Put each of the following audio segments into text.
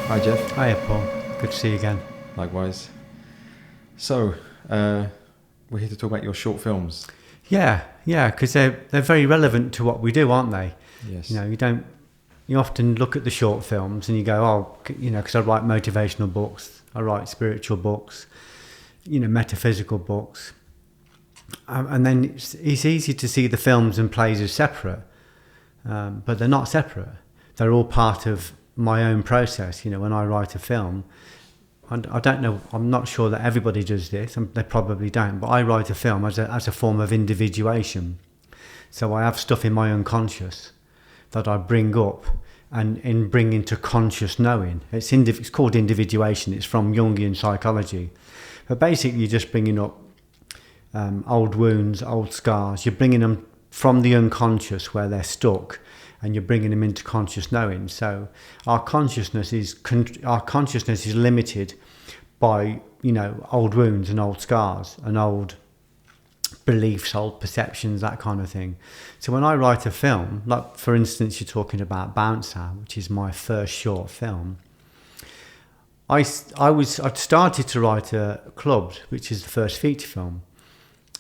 Hi Geoff. Hiya Paul, good to see you again. Likewise. So, we're here to talk about your short films. Yeah, because they're very relevant to what we do, aren't they? Yes. You often look at the short films and you go, because I write motivational books, I write spiritual books, metaphysical books. And then it's easy to see the films and plays as separate, but they're not separate. They're all part of my own process. When I write a film, I don't know, I'm not sure that everybody does this, and they probably don't, but I write a film as a form of individuation. So I have stuff in my unconscious that I bring up and bring into conscious knowing. It's called individuation. It's from Jungian psychology. But basically, you're just bringing up old wounds, old scars. You're bringing them from the unconscious where they're stuck, and you're bringing them into conscious knowing. So our consciousness is limited by old wounds and old scars and old beliefs, old perceptions, that kind of thing. So when I write a film, like for instance, you're talking about Bouncer, which is my first short film. I'd started to write a Club, which is the first feature film.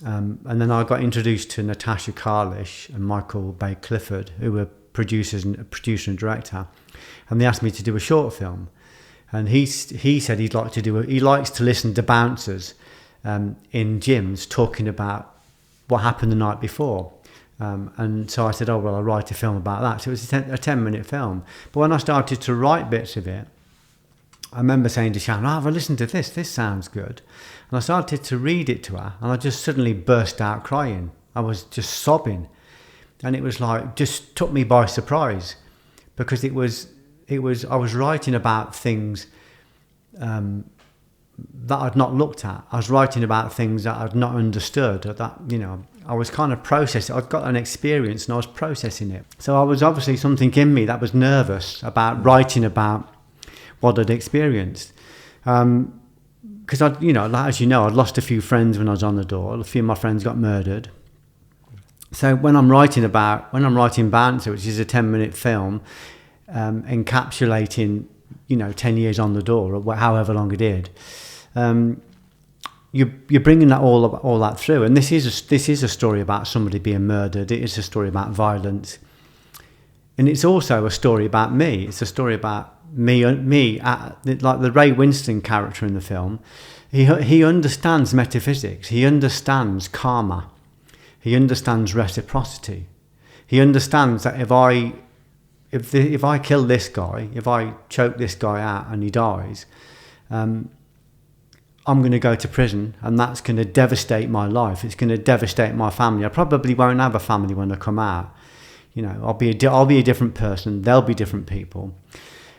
And then I got introduced to Natasha Carlish and Michael Bay Clifford, who were producer and director, and they asked me to do a short film. And he said he likes to listen to bouncers in gyms talking about what happened the night before. And so I said, I'll write a film about that. So it was a 10-minute film. But when I started to write bits of it, I remember saying to Shaun, have I listened to this? This sounds good. And I started to read it to her, and I just suddenly burst out crying. I was just sobbing. And it was like, just took me by surprise, because I was writing about things that I'd not looked at. I was writing about things that I'd not understood, or that, I was kind of processing. I'd got an experience and I was processing it. So I was obviously something in me that was nervous about writing about what I'd experienced. Because as I'd lost a few friends when I was on the door. A few of my friends got murdered. So when I'm writing Bouncer, which is a 10-minute film, encapsulating, 10 years on the door, or however long it did, you're bringing that all that through. And this is a story about somebody being murdered. It is a story about violence, and it's also a story about me. It's a story about me. Like the Ray Winstone character in the film, he understands metaphysics. He understands karma. He understands reciprocity. He understands that if I kill this guy, if I choke this guy out and he dies, I'm going to go to prison, and that's going to devastate my life. It's going to devastate my family. I probably won't have a family when I come out. I'll be a different person. They'll be different people.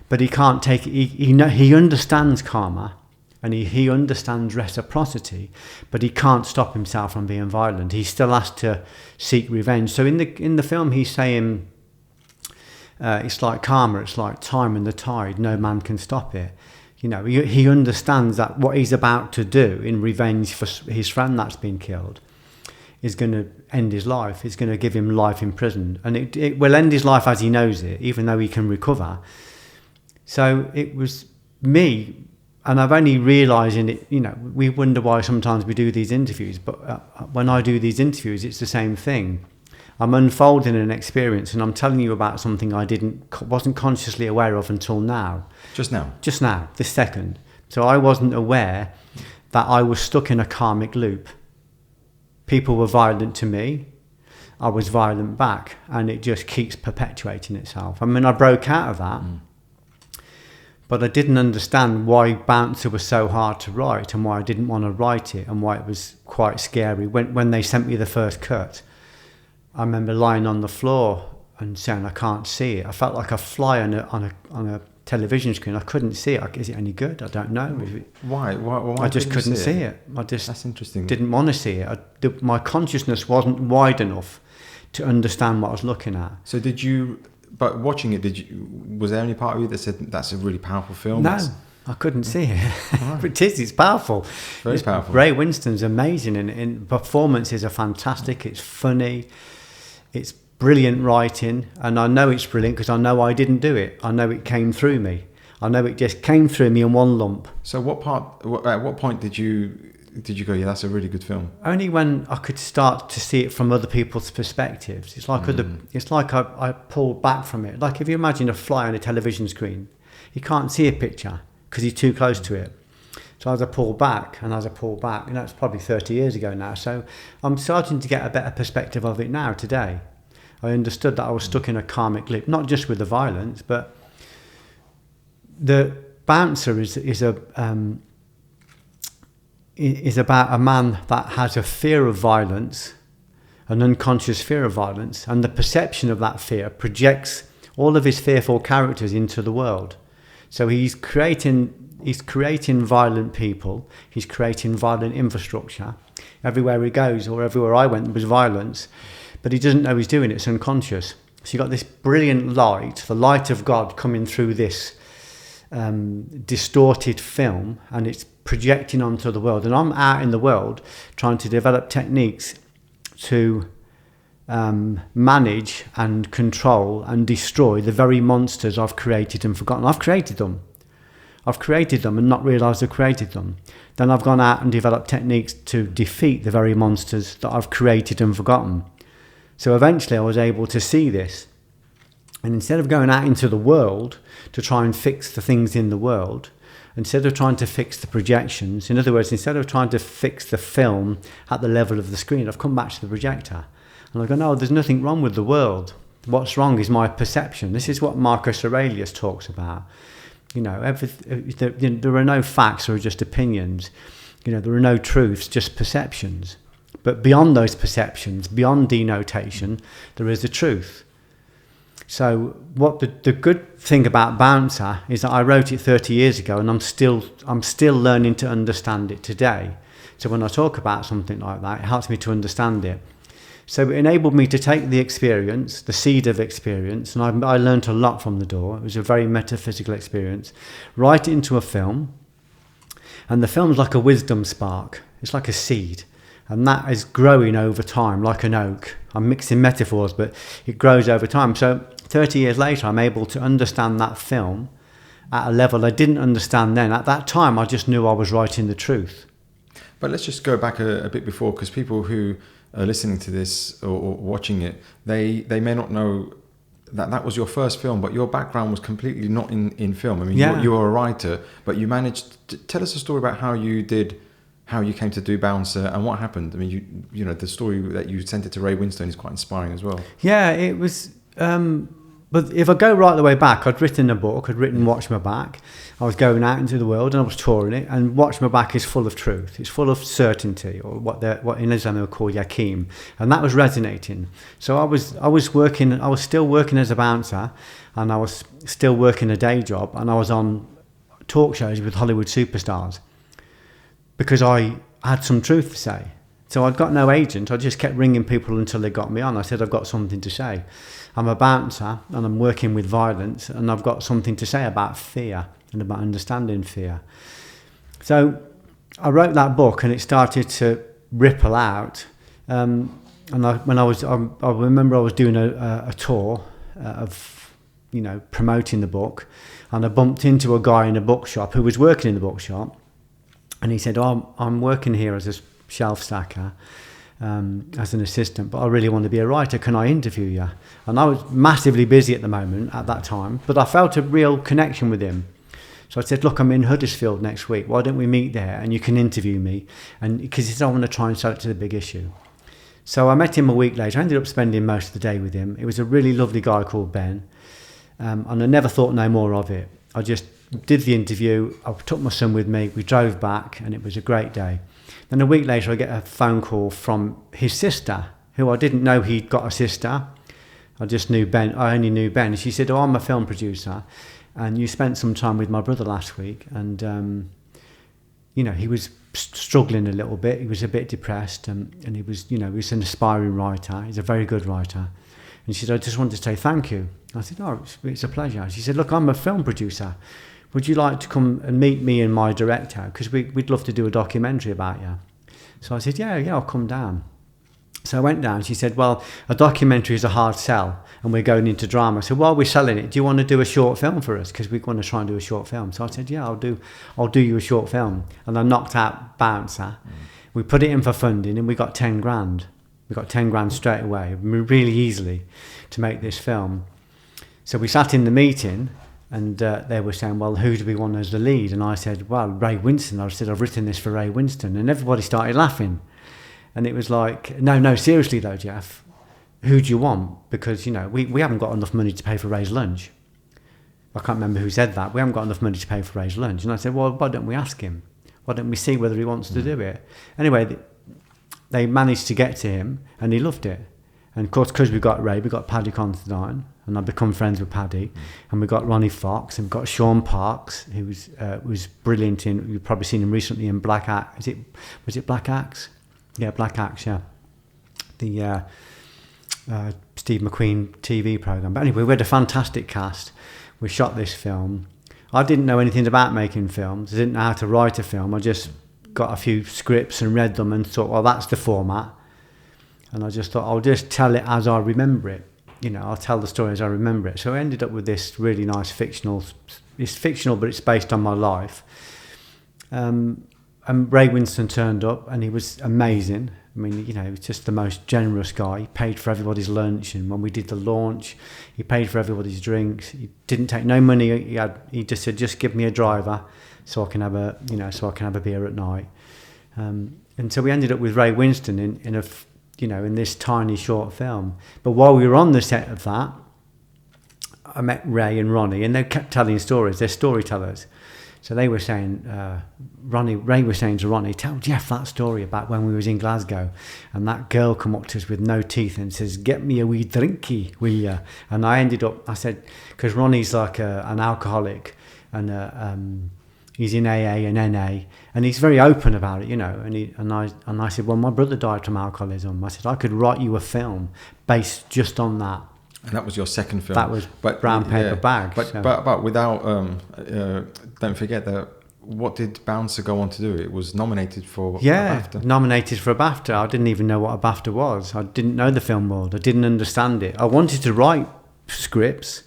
But he can't take it. He understands karma. And he understands reciprocity, but he can't stop himself from being violent. He still has to seek revenge. So in the film, he's saying, it's like karma, it's like time and the tide. No man can stop it. He understands that what he's about to do in revenge for his friend that's been killed is going to end his life. It's going to give him life in prison, and it will end his life as he knows it, even though he can recover. So it was me. And I've only realised in it, we wonder why sometimes we do these interviews, but when I do these interviews, it's the same thing. I'm unfolding an experience, and I'm telling you about something I wasn't consciously aware of until now. Just now, this second. So I wasn't aware that I was stuck in a karmic loop. People were violent to me, I was violent back, and it just keeps perpetuating itself. I mean, I broke out of that. But I didn't understand why Bouncer was so hard to write, and why I didn't want to write it, and why it was quite scary. When they sent me the first cut, I remember lying on the floor and saying, I can't see it. I felt like a fly on a television screen. I couldn't see it. Is it any good? I don't know. Why I just couldn't see it. That's interesting. Didn't want to see it. My consciousness wasn't wide enough to understand what I was looking at. So did you... But watching it, was there any part of you that said that's a really powerful film? No, I couldn't see it. But it's powerful. Very powerful. Ray Winstone's amazing, and performances are fantastic. It's funny. It's brilliant writing, and I know it's brilliant because I know I didn't do it. I know it came through me. I know it just came through me in one lump. So at what point did you go, yeah, that's a really good film? Only when I could start to see it from other people's perspectives. It's like I pulled back from it. Like if you imagine a fly on a television screen, you can't see a picture because you're too close to it. So as I pull back, and that's probably 30 years ago now, so I'm starting to get a better perspective of it now, today. I understood that I was stuck in a karmic loop, not just with the violence, but the Bouncer is about a man that has a fear of violence, an unconscious fear of violence, and the perception of that fear projects all of his fearful characters into the world. So he's creating violent people, he's creating violent infrastructure. Everywhere he goes, or everywhere I went, there was violence, but he doesn't know he's doing it, it's unconscious. So you've got this brilliant light, the light of God coming through this distorted film, and it's projecting onto the world. And I'm out in the world trying to develop techniques to manage and control and destroy the very monsters I've created and forgotten. I've created them and not realised I've created them. Then I've gone out and developed techniques to defeat the very monsters that I've created and forgotten. So eventually I was able to see this. And instead of going out into the world to try and fix the things in the world, instead of trying to fix the projections, in other words, instead of trying to fix the film at the level of the screen, I've come back to the projector. And I go, no, there's nothing wrong with the world. What's wrong is my perception. This is what Marcus Aurelius talks about. You know, there are no facts or just opinions. You know, there are no truths, just perceptions. But beyond those perceptions, beyond denotation, there is a truth. So what the good thing about Bouncer is that I wrote it 30 years ago, and I'm still learning to understand it today. So when I talk about something like that, it helps me to understand it. So it enabled me to take the experience, the seed of experience, and I learned a lot from The Door. It was a very metaphysical experience. Write it into a film, and the film's like a wisdom spark. It's like a seed, and that is growing over time, like an oak. I'm mixing metaphors, but it grows over time. So 30 years later, I'm able to understand that film at a level I didn't understand then. At that time, I just knew I was writing the truth. But let's just go back a bit before, because people who are listening to this or watching it, they may not know that was your first film, but your background was completely not in film. I mean, you were a writer, but you managed to tell us a story about how you came to do Bouncer and what happened. I mean, you know, the story that you sent it to Ray Winstone is quite inspiring as well. Yeah, it was. But if I go right the way back, I'd written a book, I'd written Watch My Back. I was going out into the world and I was touring it, and Watch My Back is full of truth. It's full of certainty, or what in Islam they would call yakin, and that was resonating. So I was still working as a bouncer, and I was still working a day job, and I was on talk shows with Hollywood superstars because I had some truth to say. So I'd got no agent. I just kept ringing people until they got me on. I said, I've got something to say. I'm a bouncer and I'm working with violence, and I've got something to say about fear and about understanding fear. So I wrote that book, and it started to ripple out. I remember I was doing a tour of, you know, promoting the book, and I bumped into a guy in a bookshop who was working in the bookshop, and he said, I'm working here as a shelf stacker, as an assistant, but I really want to be a writer. Can I interview you? And I was massively busy at the moment at that time, but I felt a real connection with him. So I said, look, I'm in Huddersfield next week. Why don't we meet there and you can interview me? And because he said, I want to try and sell it to the big issue. So I met him a week later. I ended up spending most of the day with him. It was a really lovely guy called Ben, and I never thought no more of it. I just did the interview. I took my son with me. We drove back, and it was a great day. Then a week later, I get a phone call from his sister, who I didn't know he'd got a sister. I just knew Ben. I only knew Ben. She said, I'm a film producer, and you spent some time with my brother last week. And, you know, he was struggling a little bit. He was a bit depressed, and he was, you know, he was an aspiring writer. He's a very good writer. And she said, I just wanted to say thank you. I said, it's a pleasure. She said, look, I'm a film producer. Would you like to come and meet me and my director? Because we'd love to do a documentary about you. So I said, yeah, I'll come down. So I went down. She said, well, a documentary is a hard sell and we're going into drama. So while we're selling it, do you want to do a short film for us? Because we want to try and do a short film. So I said, yeah, I'll do you a short film. And I knocked out Bouncer. We put it in for funding and we got 10 grand. We got 10 grand straight away, really easily, to make this film. So we sat in the meeting and they were saying, well, who do we want as the lead? And I said, well, Ray Winstone. I said, I've written this for Ray Winstone. And everybody started laughing. And it was like, no, seriously though, Geoff, who do you want? Because, you know, we haven't got enough money to pay for Ray's lunch. I can't remember who said that. We haven't got enough money to pay for Ray's lunch. And I said, well, why don't we ask him? Why don't we see whether he wants to do it? Anyway, they managed to get to him and he loved it. And of course, because we got Ray, we got Paddy Considine, and I've become friends with Paddy. And we got Ronnie Fox, and we got Shaun Parkes, who was brilliant in, you've probably seen him recently in Black Axe. Was it Black Axe? Yeah, Black Axe, yeah. The Steve McQueen TV programme. But anyway, we had a fantastic cast. We shot this film. I didn't know anything about making films. I didn't know how to write a film. I just got a few scripts and read them and thought, well, that's the format. And I just thought, I'll just tell it as I remember it. You know, I'll tell the story as I remember it. So I ended up with this really nice fictional... It's fictional, but it's based on my life. And Ray Winstone turned up and he was amazing. I mean, you know, he was just the most generous guy. He paid for everybody's lunch, and when we did the launch, he paid for everybody's drinks. He didn't take no money. He just said, just give me a driver so I can have a beer at night. And so we ended up with Ray Winstone in this tiny short film. But while we were on the set of that, I met Ray and Ronnie, and they kept telling stories. They're storytellers. So they were saying, Ray was saying to Ronnie, tell Geoff that story about when we was in Glasgow and that girl come up to us with no teeth and says, get me a wee drinky, will ya? And I said, because Ronnie's like an alcoholic and he's in AA and NA, and he's very open about it, you know. And I said, well, my brother died from alcoholism. I said, I could write you a film based just on that. And that was your second film. That was Brown Paper Bag. But without, don't forget that, what did Bouncer go on to do? It was nominated for a BAFTA. Nominated for a BAFTA. I didn't even know what a BAFTA was. I didn't know the film world. I didn't understand it. I wanted to write scripts,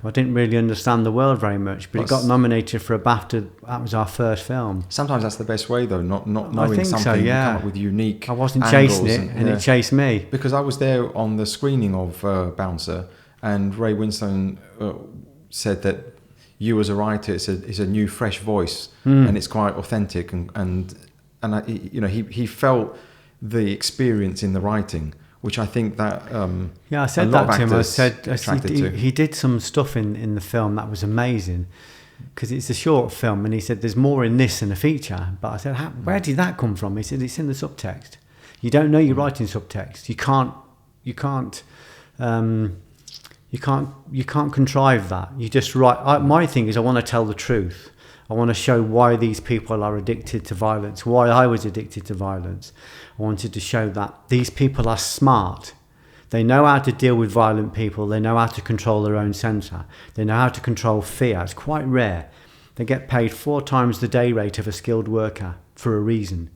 but I didn't really understand the world very much. But it got nominated for a BAFTA. That was our first film. Sometimes that's the best way, though, not knowing something. So, yeah. You come up with unique I wasn't chasing it, and it chased me. Because I was there on the screening of Bouncer, and Ray Winstone said that you as a writer, it's a new, fresh voice, and it's quite authentic, and he felt the experience in the writing, which I think that I said that to him. I said he did some stuff in the film that was amazing, because it's a short film, and he said there's more in this than a feature. But I said, where did that come from? He said it's in the subtext. You don't know you're writing subtext. You can't contrive that. You just write. My thing is, I want to tell the truth. I want to show why these people are addicted to violence, why I was addicted to violence. I wanted to show that these people are smart. They know how to deal with violent people. They know how to control their own centre. They know how to control fear. It's quite rare. They get paid 4 times the day rate of a skilled worker for a reason.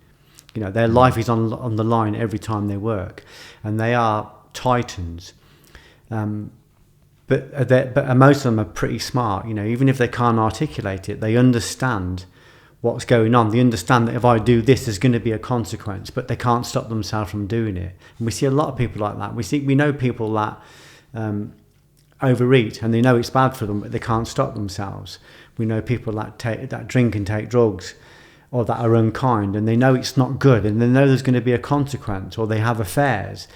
You know, their life is on the line every time they work, and they are titans. But most of them are pretty smart. You know, even if they can't articulate it, they understand what's going on. They understand that if I do this, there's going to be a consequence, but they can't stop themselves from doing it. And we see a lot of people like that. We know people that overeat, and they know it's bad for them, but they can't stop themselves. We know people that drink and take drugs, or that are unkind, and they know it's not good, and they know there's going to be a consequence, or they have affairs.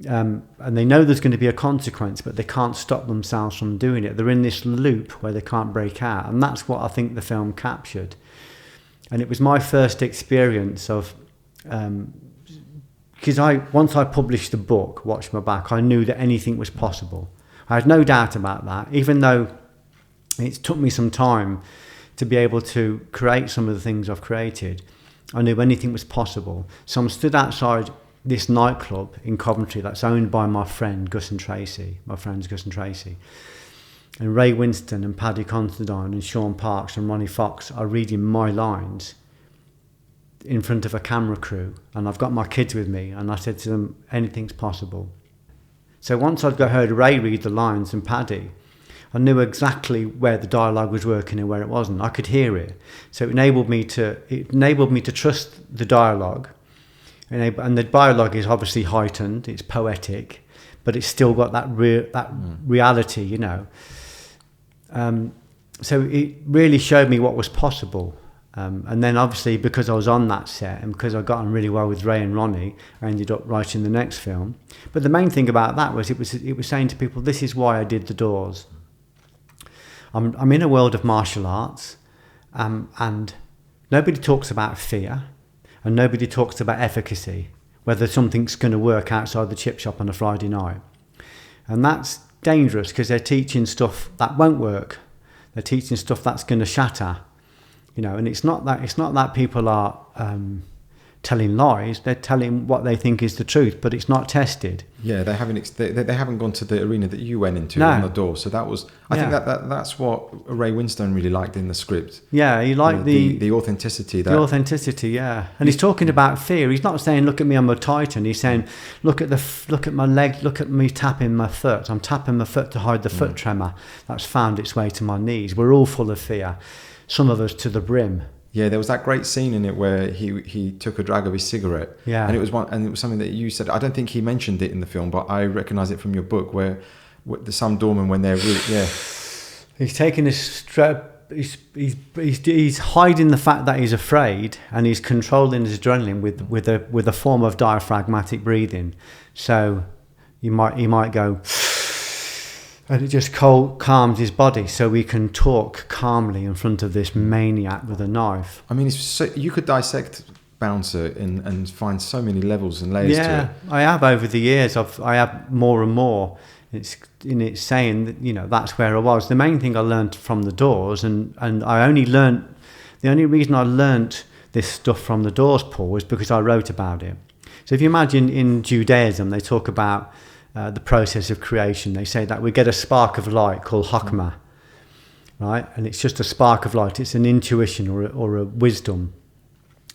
And they know there's going to be a consequence, but they can't stop themselves from doing it. They're in this loop where they can't break out, and that's what I think the film captured. And it was my first experience of, because once I published the book, Watch My Back, I knew that anything was possible. I had no doubt about that, even though it took me some time to be able to create some of the things I've created. I knew anything was possible. So I'm stood outside this nightclub in Coventry that's owned by my friends Gus and Tracy. And Ray Winstone and Paddy Considine and Shaun Parkes and Ronnie Fox are reading my lines in front of a camera crew, and I've got my kids with me, and I said to them, anything's possible. So once I'd heard Ray read the lines and Paddy, I knew exactly where the dialogue was working and where it wasn't. I could hear it. So it enabled me to trust the dialogue. And the dialogue is obviously heightened, it's poetic, but it's still got that reality, you know. So it really showed me what was possible. And then obviously because I was on that set and because I got on really well with Ray and Ronnie, I ended up writing the next film. But the main thing about that was it was saying to people, this is why I did The Doors. I'm in a world of martial arts, and nobody talks about fear, and nobody talks about efficacy, whether something's going to work outside the chip shop on a Friday night. And that's dangerous because they're teaching stuff that won't work. They're teaching stuff that's going to shatter, you know. And it's not that people are telling lies. They're telling what they think is the truth, but it's not tested. Yeah, they haven't gone to the arena that you went into No. on The Door. So that was, I think that's what Ray Winstone really liked in the script. Yeah, he liked the authenticity. The authenticity, yeah. And he's talking about fear. He's not saying, look at me, I'm a titan. He's saying, look at my leg, look at me tapping my foot. I'm tapping my foot to hide the foot tremor that's found its way to my knees. We're all full of fear. Some of us to the brim. Yeah, there was that great scene in it where he took a drag of his cigarette. Yeah. And it was something that you said. I don't think he mentioned it in the film, but I recognise it from your book where some doormen, when they're really, yeah. He's taking his strap. He's hiding the fact that he's afraid, and he's controlling his adrenaline with a form of diaphragmatic breathing. So he might go, and it just calms his body, so we can talk calmly in front of this maniac with a knife. I mean, you could dissect Bouncer and find so many levels and layers to it. Yeah, I have over the years. I have more and more. It's saying that, you know, that's where I was. The main thing I learned from The Doors, and I only learned, the only reason I learnt this stuff from The Doors, Paul, was because I wrote about it. So if you imagine in Judaism, they talk about the process of creation. They say that we get a spark of light called Hakmah, right? And it's just a spark of light. It's an intuition or a wisdom.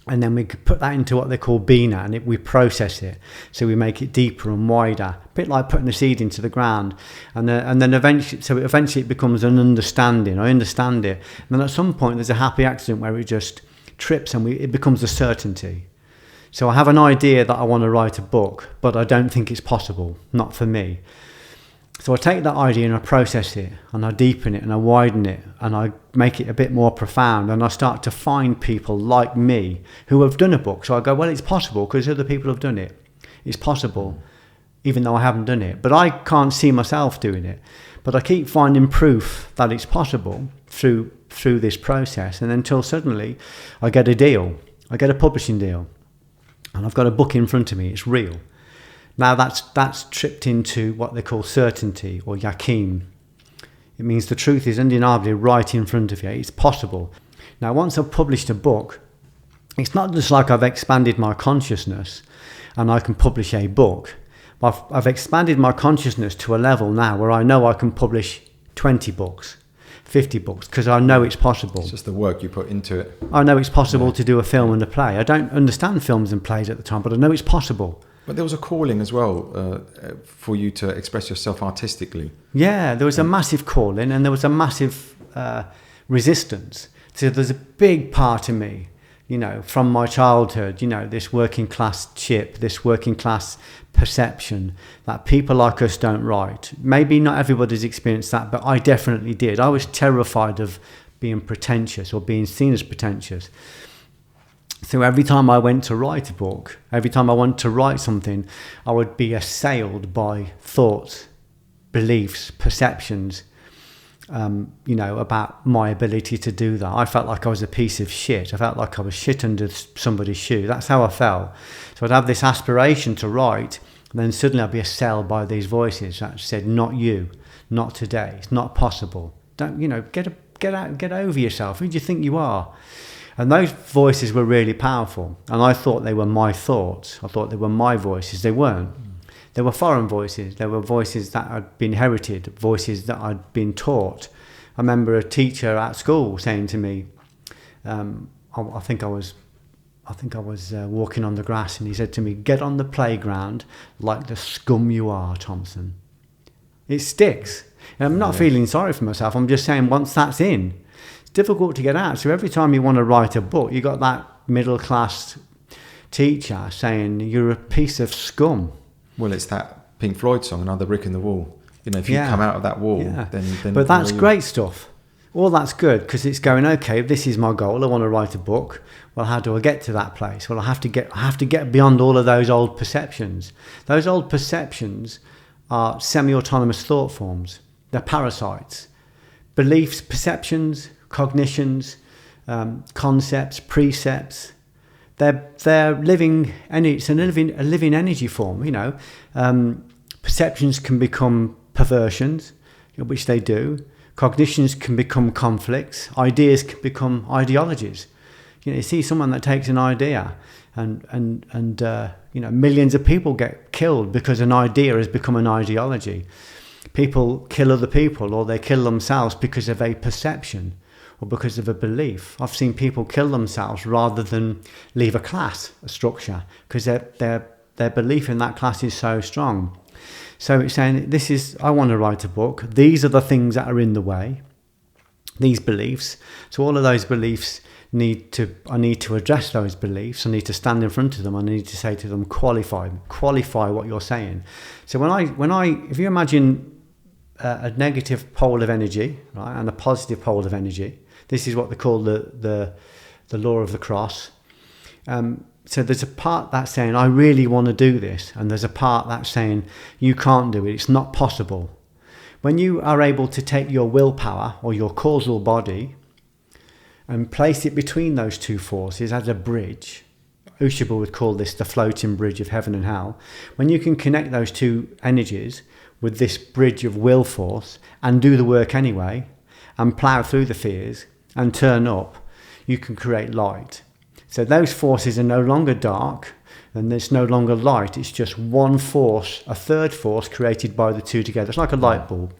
And then we could put that into what they call Bina, and we process it. So we make it deeper and wider, a bit like putting a seed into the ground. And then eventually it becomes an understanding. I understand it. And then at some point there's a happy accident where it just trips and it becomes a certainty. So I have an idea that I want to write a book, but I don't think it's possible, not for me. So I take that idea and I process it, and I deepen it and I widen it, and I make it a bit more profound, and I start to find people like me who have done a book. So I go, well, it's possible because other people have done it. It's possible, even though I haven't done it. But I can't see myself doing it. But I keep finding proof that it's possible through this process, and until suddenly I get a deal. I get a publishing deal. And I've got a book in front of me, it's real. Now that's tripped into what they call certainty, or yakin. It means the truth is undeniably right in front of you, it's possible. Now once I've published a book, it's not just like I've expanded my consciousness and I can publish a book. I've expanded my consciousness to a level now where I know I can publish 20 books. 50 books, because I know it's possible. It's just the work you put into it. I know it's possible to do a film and a play. I don't understand films and plays at the time, but I know it's possible. But there was a calling as well for you to express yourself artistically. Yeah, there was a massive calling, and there was a massive resistance. So there's a big part of me, you know, from my childhood, you know, this working class chip, this working class perception that people like us don't write. Maybe not everybody's experienced that, but I definitely did. I was terrified of being pretentious or being seen as pretentious. So every time I went to write a book, every time I wanted to write something, I would be assailed by thoughts, beliefs, perceptions, you know, about my ability to do that. I felt like I was a piece of shit. I felt like I was shit under somebody's shoe. That's how I felt. So I'd have this aspiration to write, and then suddenly I'd be assailed by these voices that said, not you, not today, it's not possible. Don't, you know, get over yourself. Who do you think you are? And those voices were really powerful. And I thought they were my thoughts. I thought they were my voices. They weren't. They were foreign voices. They were voices that had been inherited, voices that I'd been taught. I remember a teacher at school saying to me, I think I was I think I was walking on the grass, and he said to me, "Get on the playground like the scum you are, Thompson." It sticks. And I'm not feeling sorry for myself. I'm just saying, once that's in, it's difficult to get out. So every time you want to write a book, you got that middle class teacher saying you're a piece of scum. Well, it's that Pink Floyd song, "Another Brick in the Wall." You know, if you come out of that wall, then but that's great stuff. All that's good, because it's going, okay, this is my goal. I want to write a book. Well, how do I get to that place? Well, I have to get beyond all of those old perceptions. Those old perceptions are semi-autonomous thought forms. They're parasites. Beliefs, perceptions, cognitions, concepts, precepts. They're living, and it's a living energy form. You know, perceptions can become perversions, which they do. Cognitions can become conflicts. Ideas can become ideologies. You know, you see someone that takes an idea, and you know, millions of people get killed because an idea has become an ideology. People kill other people, or they kill themselves because of a perception or because of a belief. I've seen people kill themselves rather than leave a class, a structure, because their belief in that class is so strong. So it's saying, I want to write a book. These are the things that are in the way, these beliefs. So all of those beliefs I need to address those beliefs. I need to stand in front of them. I need to say to them, qualify what you're saying. So if you imagine a negative pole of energy, right, and a positive pole of energy, this is what they call the law of the cross. So there's a part that's saying, I really want to do this. And there's a part that's saying, you can't do it. It's not possible. When you are able to take your willpower or your causal body and place it between those two forces as a bridge, Ushba would call this the floating bridge of heaven and hell. When you can connect those two energies with this bridge of will force and do the work anyway and plough through the fears and turn up, you can create light. So those forces are no longer dark, and there's no longer light. It's just one force, a third force created by the two together. It's like a light bulb.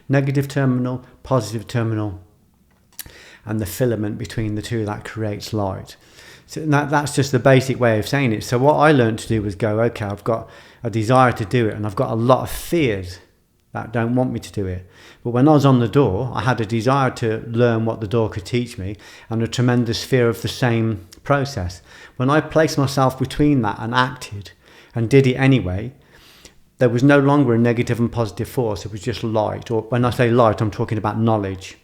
Negative terminal, positive terminal, and the filament between the two that creates light. So that's just the basic way of saying it. So what I learned to do was go, okay, I've got a desire to do it, and I've got a lot of fears that don't want me to do it. But when I was on the door, I had a desire to learn what the door could teach me, and a tremendous fear of the same process. When I placed myself between that and acted and did it anyway, there was no longer a negative and positive force. It was just light. Or when I say light, I'm talking about knowledge.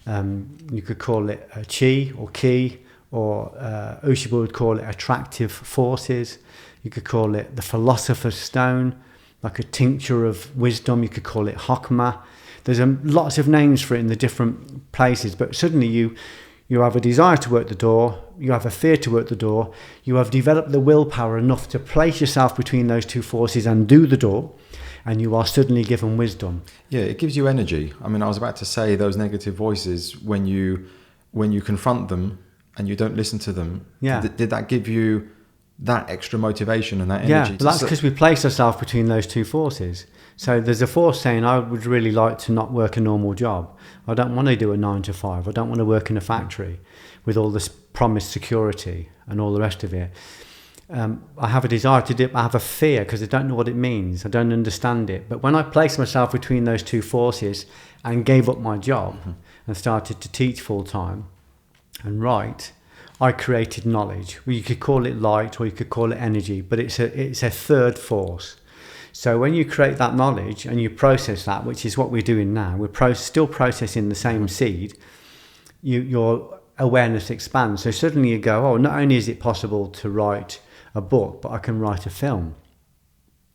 You could call it chi or ki, or Ushba would call it attractive forces. You could call it the philosopher's stone, like a tincture of wisdom. You could call it Hokmah. There's lots of names for it in the different places, but suddenly you have a desire to work the door, you have a fear to work the door, you have developed the willpower enough to place yourself between those two forces and do the door, and you are suddenly given wisdom. Yeah, it gives you energy. I mean, I was about to say those negative voices, when you confront them and you don't listen to them, did that give you that extra motivation and that energy? Yeah, but that's because we place ourselves between those two forces. So there's a force saying, I would really like to not work a normal job. I don't want to do a 9 to 5. I don't want to work in a factory with all this promised security and all the rest of it. I have a desire to do it, but I have a fear because I don't know what it means. I don't understand it. But when I placed myself between those two forces and gave up my job and started to teach full time and write, I created knowledge. Well, you could call it light or you could call it energy, but it's a third force. So when you create that knowledge and you process that, which is what we're doing now, we're still processing the same seed, your awareness expands. So suddenly you go, oh, not only is it possible to write a book, but I can write a film.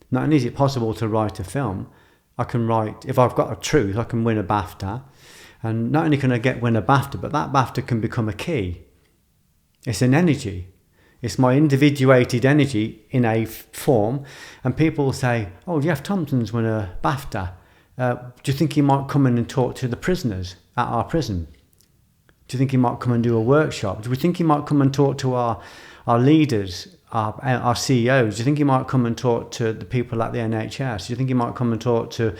Not only is it possible to write a film, I can write, if I've got a truth, I can win a BAFTA. And not only can I win a BAFTA, but that BAFTA can become a key. It's an energy. It's my individuated energy in a form. And people will say, oh, Geoff Thompson's won a BAFTA. Do you think he might come in and talk to the prisoners at our prison? Do you think he might come and do a workshop? Do we think he might come and talk to our leaders, our CEOs? Do you think he might come and talk to the people at the NHS? Do you think he might come and talk to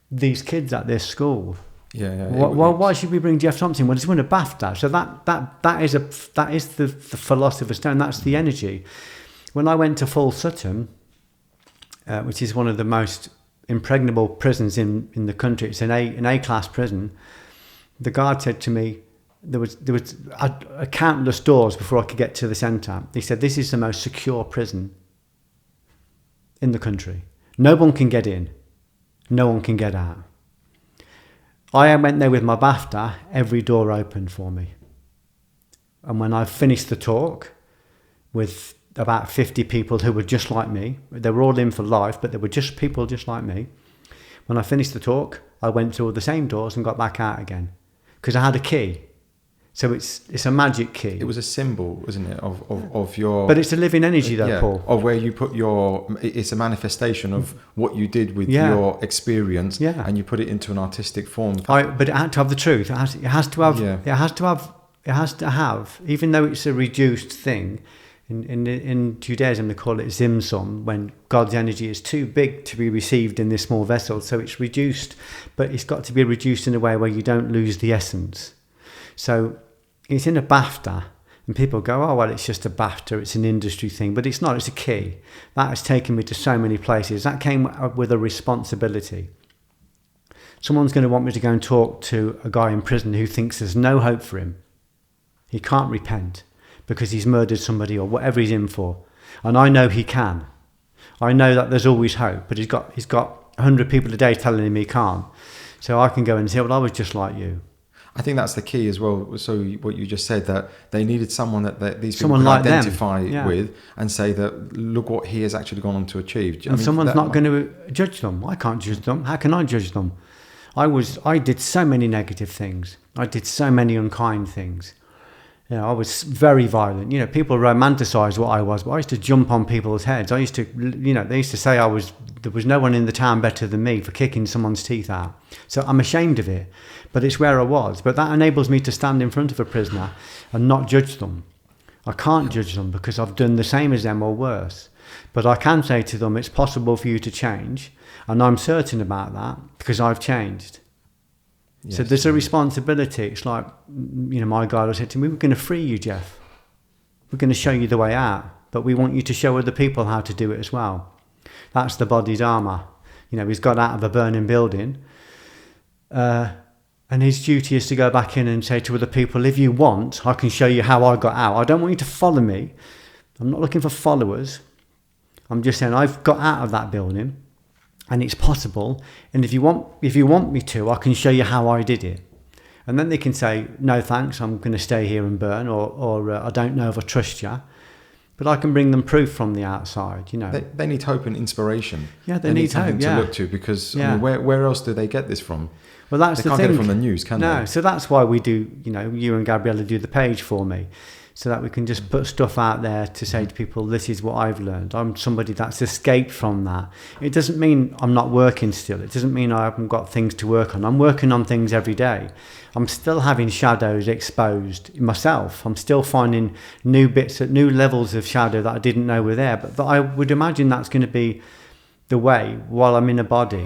these kids at this school? Why should we bring Geoff Thompson? Well, he's won a BAFTA. So that is the philosopher's stone. That's the energy. When I went to Full Sutton, which is one of the most impregnable prisons in the country, it's an A-class prison. The guard said to me, there was a countless doors before I could get to the centre. He said, "This is the most secure prison in the country. No one can get in. No one can get out." I went there with my BAFTA, every door opened for me. And when I finished the talk with about 50 people who were just like me, they were all in for life, but they were just people just like me. When I finished the talk, I went through all the same doors and got back out again because I had a key. So it's a magic key. It was a symbol, wasn't it, of your... But it's a living energy though, Paul. Of where you put your... It's a manifestation of what you did with your experience, and you put it into an artistic form. But it had to have the truth. It has to have, even though it's a reduced thing, in Judaism they call it Zimsum, when God's energy is too big to be received in this small vessel. So it's reduced, but it's got to be reduced in a way where you don't lose the essence. So it's in a BAFTA, and people go, "Oh, well, it's just a BAFTA, it's an industry thing." But it's not, it's a key. That has taken me to so many places. That came with a responsibility. Someone's going to want me to go and talk to a guy in prison who thinks there's no hope for him. He can't repent because he's murdered somebody or whatever he's in for. And I know he can. I know that there's always hope, but he's got 100 people a day telling him he can't. So I can go and say, "Well, I was just like you." I think that's the key as well. So what you just said, that they needed someone that these people could like identify with and say that, look what he has actually gone on to achieve. And someone's not going to judge them. I can't judge them. How can I judge them? I did so many negative things. I did so many unkind things. I was very violent. People romanticize what I was, but I used to jump on people's heads. I used to, they used to say there was no one in the town better than me for kicking someone's teeth out. So I'm ashamed of it, but it's where I was. But that enables me to stand in front of a prisoner and not judge them. I can't judge them because I've done the same as them or worse. But I can say to them, it's possible for you to change. And I'm certain about that because I've changed. Yes. So there's a responsibility. It's like, my guide said to me, "We're going to free you, Geoff. We're going to show you the way out, but we want you to show other people how to do it as well." That's the body dharma. He's got out of a burning building, and his duty is to go back in and say to other people, "If you want, I can show you how I got out. I don't want you to follow me. I'm not looking for followers. I'm just saying I've got out of that building. And it's possible, and if you want me to, I can show you how I did it." And then they can say, "No thanks, I'm going to stay here and burn," or "I don't know if I trust you." But I can bring them proof from the outside, They need hope and inspiration. Yeah, they need something hope, to look to, because where else do they get this from? Well, that's they the can't thing. Get it from the news, can they? No, so that's why we do, you and Gabriela do the page for me, so that we can just put stuff out there to say to people, this is what I've learned. I'm somebody that's escaped from that. It doesn't mean I'm not working still. It doesn't mean I haven't got things to work on. I'm working on things every day. I'm still having shadows exposed myself. I'm still finding new bits, new levels of shadow that I didn't know were there. But I would imagine that's going to be the way while I'm in a body,